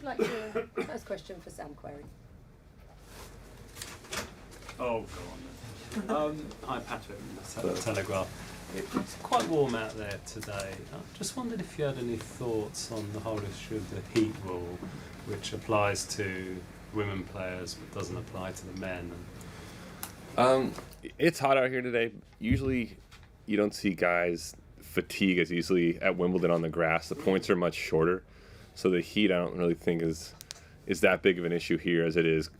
like to first question for Sam Querrey. Oh, go on then. Hi, Patrick. That's Telegraph. It's quite warm out there today. I just wondered if you had any thoughts on the whole issue of the heat rule, which applies to women players but doesn't apply to the men. It's hot out here today. Usually, you don't see guys fatigue as easily at Wimbledon on the grass. The points are much shorter, so the heat I don't really think is that big of an issue here as it is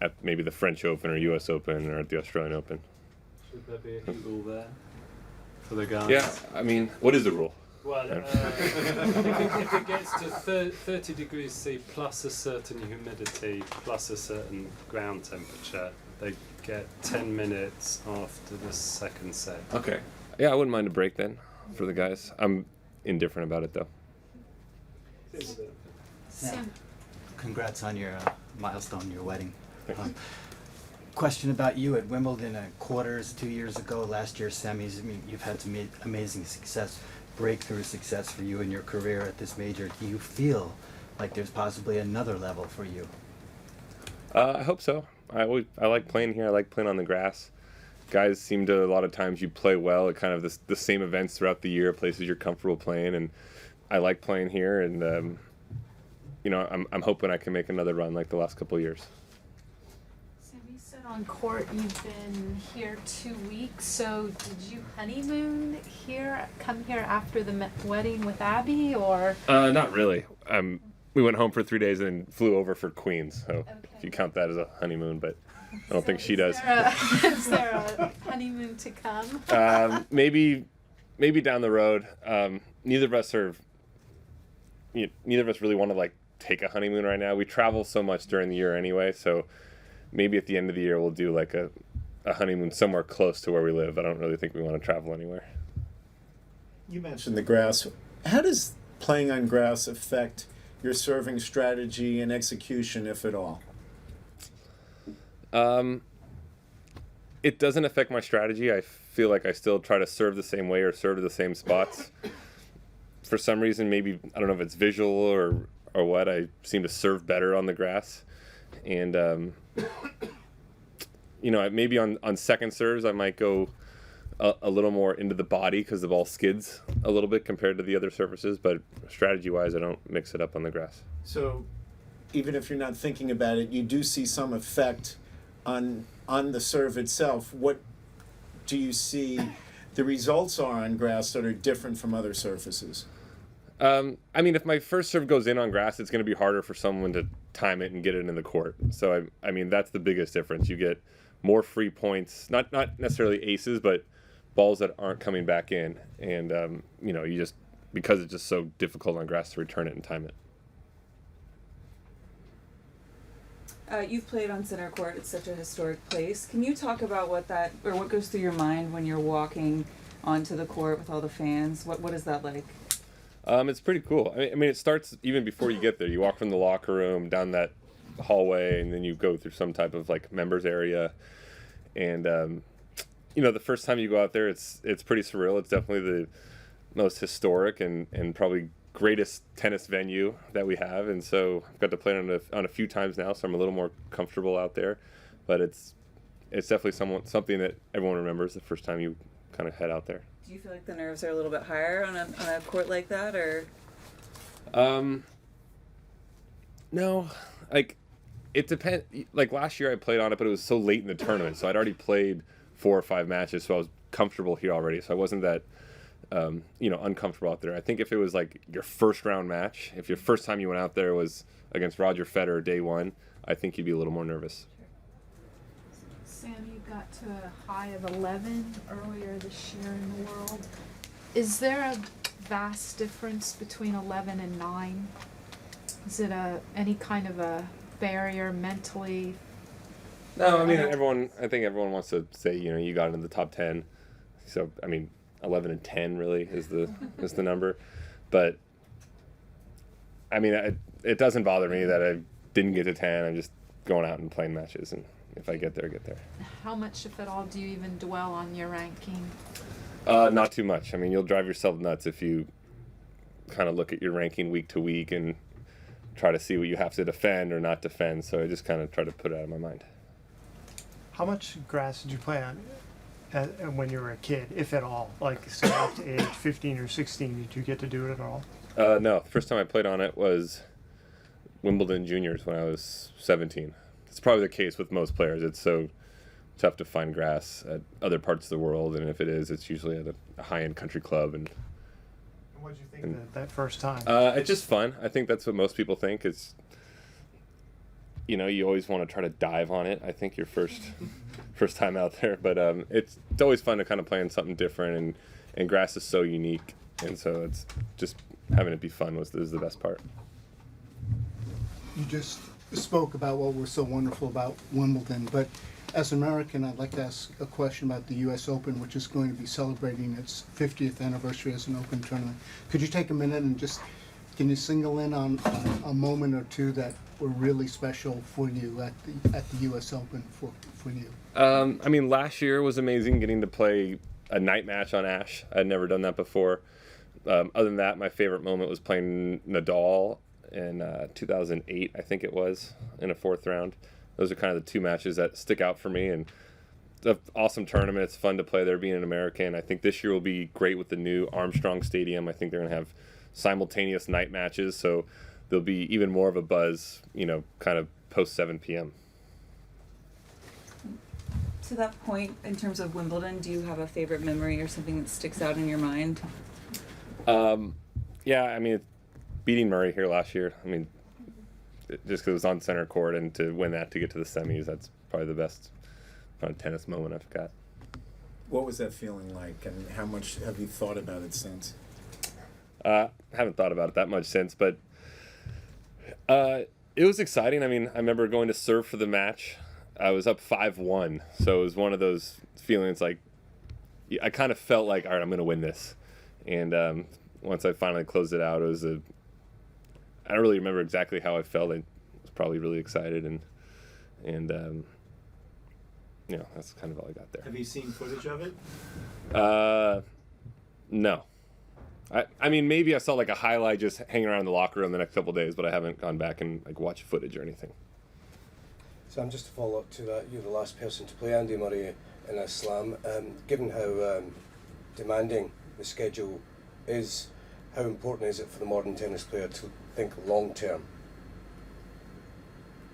at maybe the French Open or U.S. Open or at the Australian Open. Should there be a heat rule there for the guys? Yeah, I mean, what is the rule? Well, if it gets to 30 degrees C plus a certain humidity plus a certain ground temperature, they get 10 minutes after the second set. Okay. Yeah, I wouldn't mind a break then for the guys. I'm indifferent about it though. Sam, congrats on your milestone, your wedding. Thanks. Question about you at Wimbledon, quarters 2 years ago, last year semis. I mean, you've had some amazing success, breakthrough success for you in your career at this major. Do you feel like there's possibly another level for you? I hope so. I like playing here. I like playing on the grass. Guys seem to, a lot of times you play well at kind of the same events throughout the year, places you're comfortable playing, and I like playing here, and I'm hoping I can make another run like the last couple of years. Sam, you said on court you've been here 2 weeks, so did you honeymoon here, come here after the wedding with Abby, or? Not really. We went home for 3 days and then flew over for Queens, so if you count that as a honeymoon, but I don't think she does. Is there a honeymoon to come? Maybe down the road. Neither of us really want to take a honeymoon right now. We travel so much during the year anyway, so maybe at the end of the year we'll do a honeymoon somewhere close to where we live. I don't really think we want to travel anywhere. You mentioned the grass. How does playing on grass affect your serving strategy and execution, if at all? It doesn't affect my strategy. I feel like I still try to serve the same way or serve to the same spots. For some reason, maybe, I don't know if it's visual or what, I seem to serve better on the grass. And, maybe on second serves, I might go a little more into the body because the ball skids a little bit compared to the other surfaces, but strategy-wise, I don't mix it up on the grass. So even if you're not thinking about it, you do see some effect on the serve itself. What do you see the results are on grass that are different from other surfaces? If my first serve goes in on grass, it's going to be harder for someone to time it and get it in the court. So, that's the biggest difference. You get more free points, not necessarily aces, but balls that aren't coming back in. And, because it's just so difficult on grass to return it and time it. You've played on center court. It's such a historic place. Can you talk about what goes through your mind when you're walking onto the court with all the fans? What is that like? It's pretty cool. It starts even before you get there. You walk from the locker room down that hallway, and then you go through some type of members area. And the first time you go out there, it's pretty surreal. It's definitely the most historic and probably greatest tennis venue that we have, and so I've got to play on a few times now, so I'm a little more comfortable out there. But it's definitely something that everyone remembers the first time you kind of head out there. Do you feel like the nerves are a little bit higher on a court like that, or? No, it depends. Last year I played on it, but it was so late in the tournament, so I'd already played 4 or 5 matches, so I was comfortable here already. So I wasn't that uncomfortable out there. I think if it was your first round match, if your first time you went out there was against Roger Federer day one, I think you'd be a little more nervous. Sam, you got to a high of 11 earlier this year in the world. Is there a vast difference between 11 and 9? Is it any kind of a barrier mentally? No, I think everyone wants to say, you got into the top 10. So, 11 and 10 really is the number. But, it doesn't bother me that I didn't get to 10. I'm just going out and playing matches, and if I get there, I get there. How much, if at all, do you even dwell on your ranking? Not too much. You'll drive yourself nuts if you kind of look at your ranking week to week and try to see what you have to defend or not defend. So I just kind of try to put it out of my mind. How much grass did you play on when you were a kid, if at all? Like, say, up to age 15 or 16, did you get to do it at all? No, the first time I played on it was Wimbledon juniors when I was 17. It's probably the case with most players. It's so tough to find grass at other parts of the world, and if it is, it's usually at a high-end country club. And what did you think that first time? it's just fun. I think that's what most people think. It's, you know, you always want to try to dive on it. I think your first time out there, but it's always fun to kind of play on something different, and grass is so unique, and so it's just having it be fun is the best part. You just spoke about what was so wonderful about Wimbledon, but as an American, I'd like to ask a question about the U.S. Open, which is going to be celebrating its 50th anniversary as an open tournament. Could you take a minute and can you single in on a moment or two that were really special for you at the U.S. Open for you? I mean, last year was amazing getting to play a night match on Ash. I'd never done that before. Other than that, my favorite moment was playing Nadal in 2008, I think it was, in a fourth round. Those are kind of the two matches that stick out for me, and it's an awesome tournament. It's fun to play there being an American. I think this year will be great with the new Armstrong Stadium. I think they're going to have simultaneous night matches, so there'll be even more of a buzz, you know, kind of post 7 p.m. To that point, in terms of Wimbledon, do you have a favorite memory or something that sticks out in your mind? Yeah, I mean, beating Murray here last year, I mean, just because it was on center court, and to win that to get to the semis, that's probably the best tennis moment I've got. What was that feeling like, and how much have you thought about it since? I haven't thought about it that much since, but it was exciting. I mean, I remember going to serve for the match. I was up 5-1, so it was one of those feelings like I kind of felt like, all right, I'm going to win this. And once I finally closed it out, I don't really remember exactly how I felt. I was probably really excited, and you know, that's kind of all I got there. Have you seen footage of it? No. I mean, maybe I saw like a highlight just hanging around the locker room the next couple of days, but I haven't gone back and like watched footage or anything. Sam, just to follow up to that, you're the last person to play Andy Murray in a slam. Given how demanding the schedule is, how important is it for the modern tennis player to think long term?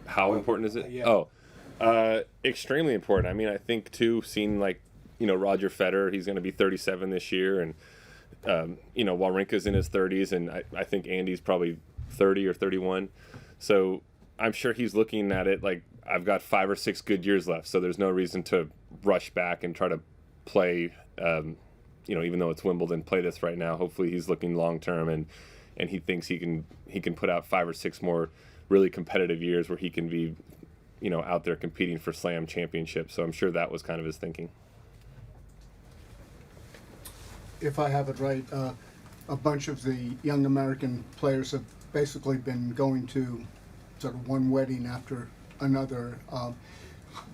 How important is it? Yeah. Extremely important. I mean, I think too, seeing like, you know, Roger Federer, he's going to be 37 this year, and you know, Wawrinka's in his 30s, and I think Andy's probably 30 or 31. So I'm sure he's looking at it like, I've got 5 or 6 good years left, so there's no reason to rush back and try to play, you know, even though it's Wimbledon, play this right now. Hopefully he's looking long term, and he thinks he can put out 5 or 6 more really competitive years where he can be, you know, out there competing for Slam championships. So I'm sure that was kind of his thinking. If I have it right, a bunch of the young American players have basically been going to sort of one wedding after another.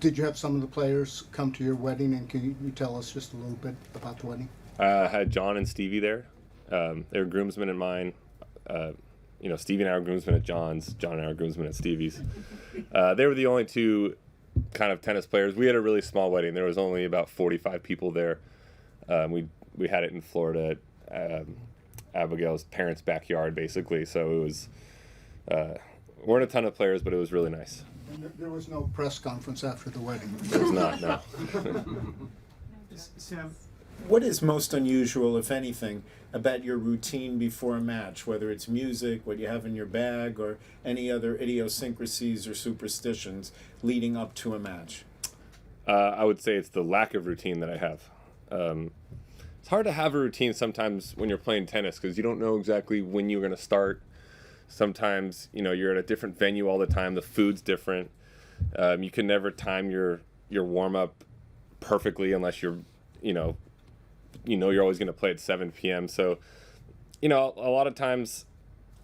Did you have some of the players come to your wedding, and can you tell us just a little bit about the wedding? I had John and Stevie there. They were groomsmen at mine. You know, Stevie and I were groomsmen at John's. John and I were groomsmen at Stevie's. They were the only two kind of tennis players. We had a really small wedding. There was only about 45 people there. We had it in Florida at Abigail's parents' backyard, basically. So it was weren't a ton of players, but it was really nice. And there was no press conference after the wedding. It was not, no. Sam, what is most unusual, if anything, about your routine before a match, whether it's music, what you have in your bag, or any other idiosyncrasies or superstitions leading up to a match? I would say it's the lack of routine that I have. It's hard to have a routine sometimes when you're playing tennis because you don't know exactly when you're going to start. Sometimes, you know, you're at a different venue all the time. The food's different. You can never time your warm-up perfectly unless you're you're always going to play at 7 p.m. So, you know, a lot of times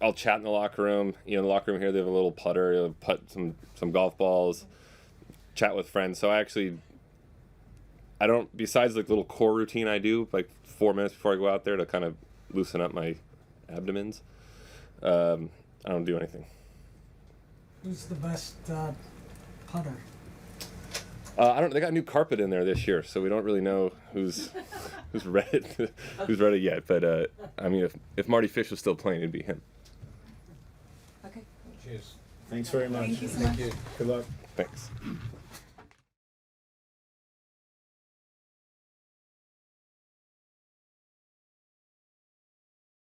I'll chat in the locker room. You know, in the locker room here, they have a little putter, you'll putt some golf balls, chat with friends. So I don't, besides like little core routine I do, like 4 minutes before I go out there to kind of loosen up my abdomens, I don't do anything. Who's the best putter? I don't. They got new carpet in there this year, so we don't really know who's read it, who's read it yet. But I mean, if Marty Fish was still playing, it'd be him. Okay. Cheers. Thanks very much. Thank you so Thank much. you. Good luck. Thanks.